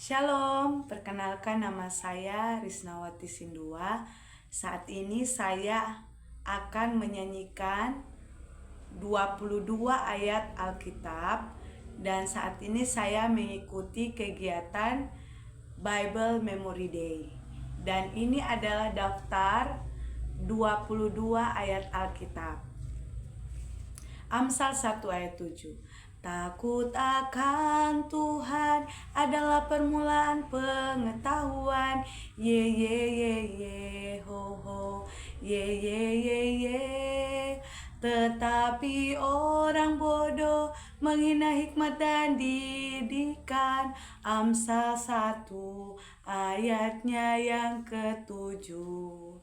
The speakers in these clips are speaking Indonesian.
Shalom, perkenalkan nama saya Risnawati Sindua. Saat ini saya akan menyanyikan 22 ayat Alkitab dan saat ini saya mengikuti kegiatan Bible Memory Day. Dan ini adalah daftar 22 ayat Alkitab. Amsal 1 ayat 7. Takut akan Tuhan adalah permulaan pengetahuan. Ye ye ye ye ho ho. Ye ye ye ye. Tetapi orang bodoh menghina hikmat dan didikan. Amsal 1 ayatnya yang ketujuh.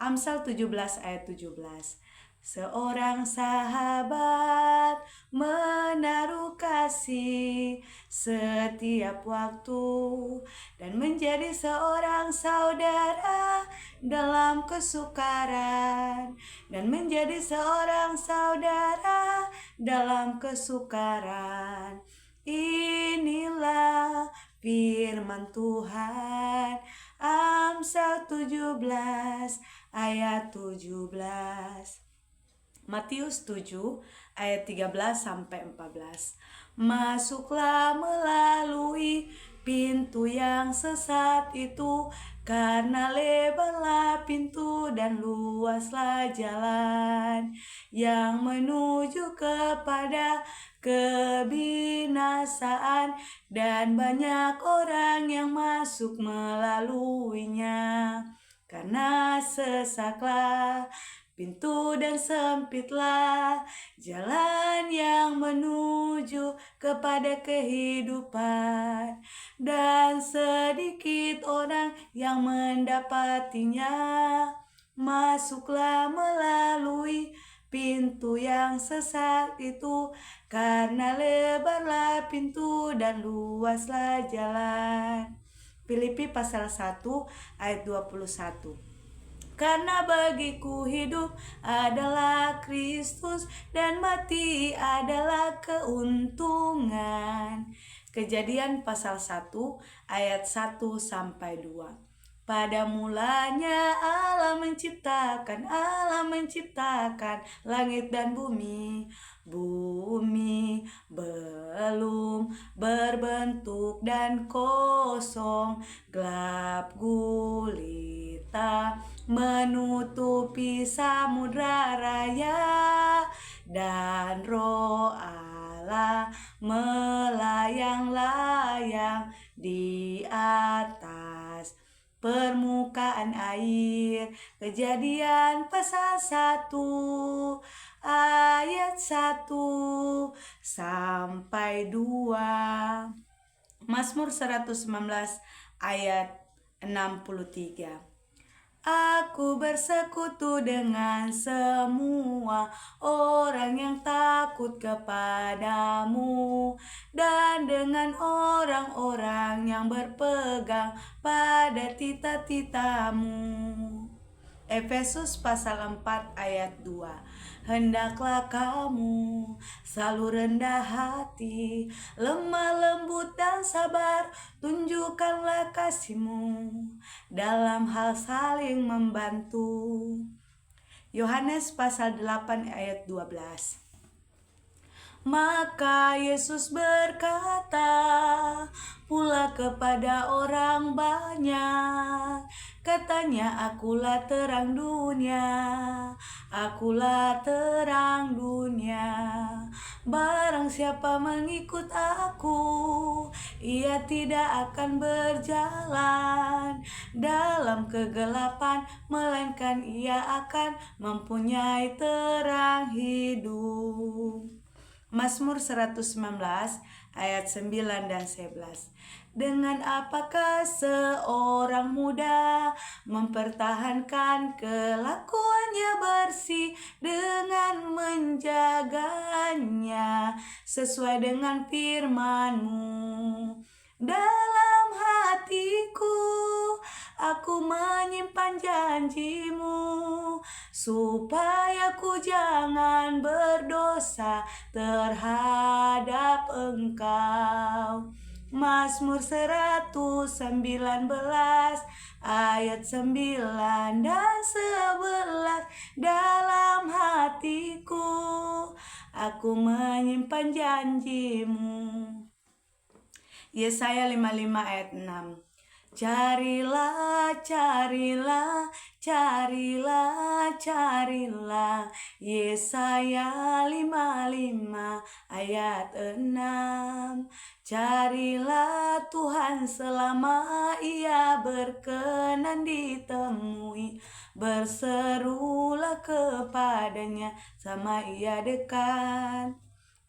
Amsal 17 ayat 17. Seorang sahabat menaruh kasih setiap waktu dan menjadi seorang saudara dalam kesukaran dan menjadi seorang saudara dalam kesukaran. Inilah firman Tuhan. Amsal 17 ayat 17. Matius 7 ayat 13 sampai 14. Masuklah melalui pintu yang sesat itu, karena lebarlah pintu dan luaslah jalan yang menuju kepada kebinasaan, dan banyak orang yang masuk melaluinya. Karena sesaklah pintu dan sempitlah jalan yang menuju kepada kehidupan, dan sedikit orang yang mendapatinya. Masuklah melalui pintu yang sesat itu, karena lebarlah pintu dan luaslah jalan. Filipi pasal 1 ayat 21. Karena bagiku hidup adalah Kristus dan mati adalah keuntungan. Kejadian pasal 1 ayat 1 sampai 2. Pada mulanya Allah menciptakan langit dan bumi. Bumi belum berbentuk dan kosong, gelap gulita menutupi samudra raya, dan Roh Allah melayang-layang di atas permukaan air. Kejadian pasal 1 ayat 1 sampai 2. Mazmur 119 ayat 63. Aku bersekutu dengan semua orang yang takut kepadamu, dan dengan orang-orang yang berpegang pada tita-titamu. Efesus pasal 4 ayat 2. Hendaklah kamu selalu rendah hati, lemah lembut dan sabar, tunjukkanlah kasihmu dalam hal saling membantu. Yohanes pasal 8 ayat 12. Maka Yesus berkata pula kepada orang banyak, katanya, akulah terang dunia, akulah terang dunia. Barang siapa mengikut aku, ia tidak akan berjalan dalam kegelapan, melainkan ia akan mempunyai terang hidup. Mazmur 119 ayat 9 dan 11. Dengan apakah seorang muda mempertahankan kelakuannya bersih dengan menjaganya sesuai dengan firman-Mu. Dalam hatiku aku menyimpan janji-Mu, supaya ku jangan berdosa terhadap Engkau. Mazmur 119 ayat 9 dan 11. Dalam hatiku aku menyimpan janjimu. Yesaya 55 ayat 6. Carilah, carilah, carilah, carilah. Yesaya 55 ayat 6. Carilah Tuhan selama Ia berkenan ditemui. Berserulah kepadanya sama Ia dekat.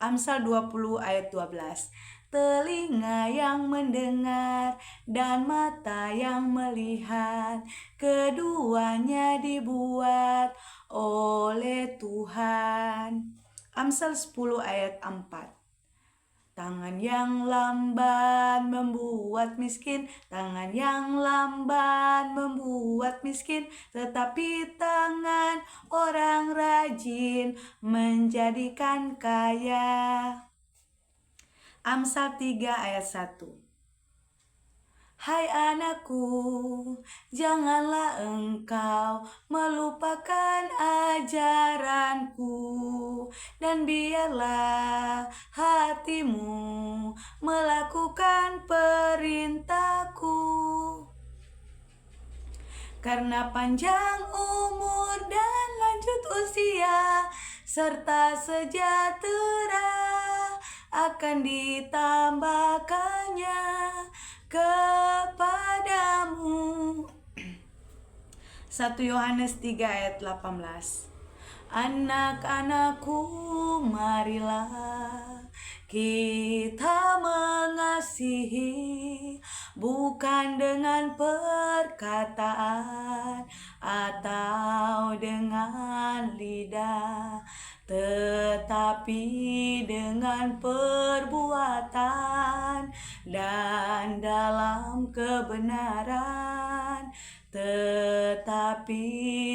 Amsal 20 ayat 12. Telinga yang mendengar dan mata yang melihat, keduanya dibuat oleh Tuhan. Amsal 10 ayat 4. Tangan yang lamban membuat miskin, tangan yang lamban membuat miskin, tetapi tangan orang rajin menjadikan kaya. Amsal 3 ayat 1. Hai anakku, janganlah engkau melupakan ajaranku, dan biarlah hatimu melakukan perintahku. Karena panjang umur dan lanjut usia, serta sejahtera akan ditambahkannya kepadamu. 1 Yohanes 3 ayat 18. Anak-anakku, marilah kita mengasihi, bukan dengan perkataan atau dengan lidah, tetapi dengan perbuatan dan dalam kebenaran. Tetapi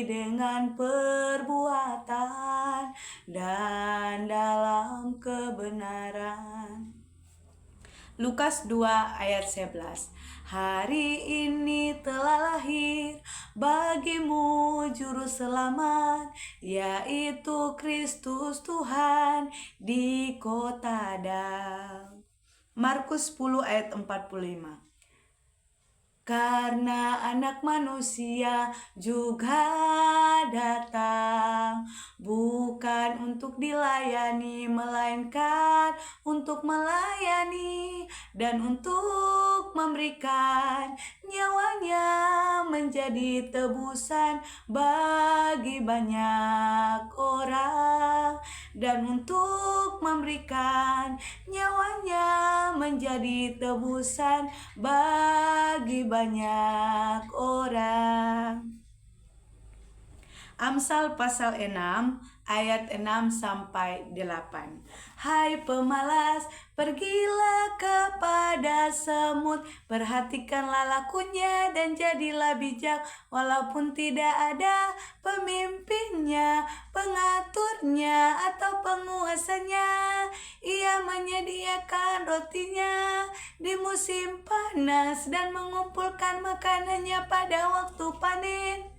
dengan perbuatan dan dalam kebenaran. Lukas 2 ayat 11. Hari ini telah lahir bagimu juru selamat, yaitu Kristus Tuhan di kota Daud. Markus 10 ayat 45. Karena anak manusia juga datang bukan untuk dilayani, melainkan untuk melayani dan untuk memberikan nyawanya menjadi tebusan bagi banyak orang, dan untuk memberikan nyawanya menjadi tebusan bagi banyak orang. Amsal pasal 6 ayat 6 sampai 8. Hai pemalas, pergilah kepada semut, perhatikanlah lakunya dan jadilah bijak, walaupun tidak ada pemimpinnya, pengaturnya atau penguasanya. Ia menyediakan rotinya di musim panas dan mengumpulkan makanannya pada waktu panen.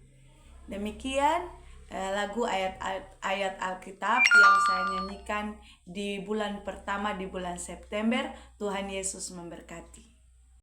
Demikian lagu ayat Alkitab yang saya nyanyikan di bulan pertama di bulan September. Tuhan Yesus memberkati.